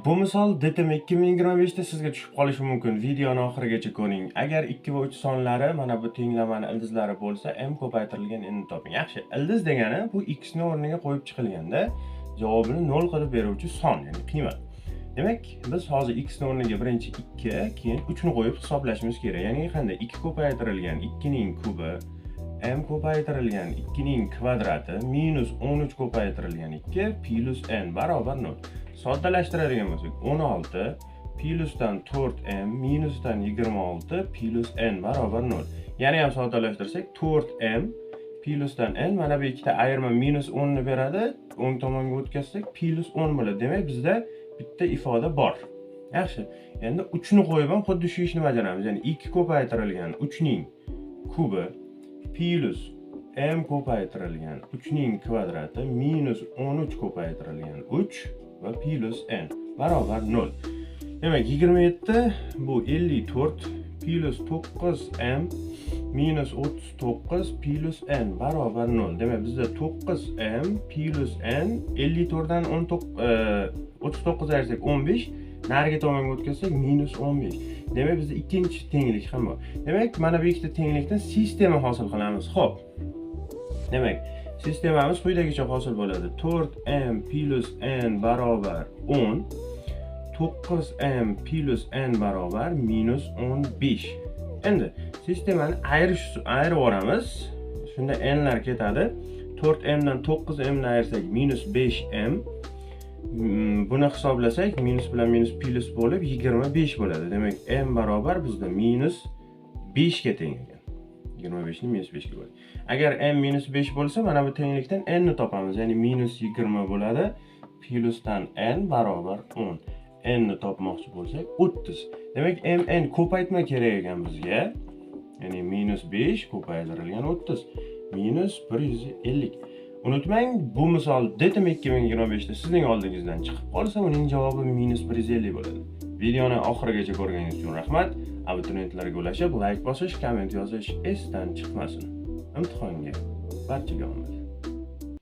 Bu misol DTM 2025 da sizga tushib qolishi mumkin. Videoni oxirigacha ko'ring. Agar 2 va 3 sonlari mana bu tenglamani ildizlari bo'lsa, m ko'paytirilgan n toping. Yaxshi, ildiz degani bu x ni o'rniga qo'yib chiqilganda javobini 0 qilib beruvchi son, ya'ni qiymat. Demak, biz hozir x ni o'rniga birinchi 2, keyin 3 ni qo'yib hisoblashimiz kerak. Ya'ni qanday? 2 ko'paytirilgan 2 ning kubi m ko'paytirilgan 2 ning kvadrati minus 13 ko'paytirilgan 2 plus n barobar 0. Soddalashtiradigan bo'lsak 16 plusdan 4m minusdan 26 plus n barobar 0. Yana ham soddalashtirsak 4m plusdan n mana bu ikkita ayirma minus 10 ni beradi. O'ng tomonga o'tkazsak plus 10 bo'ladi. Demak bizda bitta ifoda bor. Yaxshi. Endi 3 ni qo'yib ham xuddi shu ishni bajaramiz. Ya'ni 2 ko'paytirilgan 3 ning kubi plus m ko'paytirilgan 3 ning kvadrati minus 13 ko'paytirilgan 3 va plus n barobar 0. Demak 27 bu 54 plus 9m minus 39 plus n barobar 0. Demak bizda 9m plus n 54 dan 39 ayirsak 15, nariga tomonga o'tkazsak minus 15. Demak bizda ikkinchi tenglik ham bor. Demak mana bu ikkita tenglikdan sistema hosil qilamiz. Xo'p. Demak sistemamiz quyidagicha hosil bo'ladi. 4m plus n barobar 10, 9m plus n barobar minus 15. Endi sistemani ayirib olamiz. Shunda n'lar ketadi. 4m dan 9m ni ayirsak minus 5m. Buni hisoblasak minus bilan minus plus bo'lib 25 bo'ladi. Demak m barobar bizda minus 5 ga teng ekan. 25 ni minus 5 ga bo'ladi. Agar m minus 5 bo'lsa, mana bu tenglikdan n ni topamiz. Ya'ni minus 20 bo'ladi. Plusdan n barobar 10. N ni topmoqchi bo'lsak 30. Demak mn ko'paytma kerak ekan bizga. Ya'ni minus 5 ko'paytirilgan 30 minus 150. Unutmang, bu misol DTM 2025 da sizning oldingizdan chiqib qolsa, uning javobi minus 150 bo'ladi. Videoni oxirigacha ko'rganingiz uchun rahmat. Abituriyentlarga ulashib, like bosish, komment yozish esdan chiqmasin. Imtihonga barchaga omad.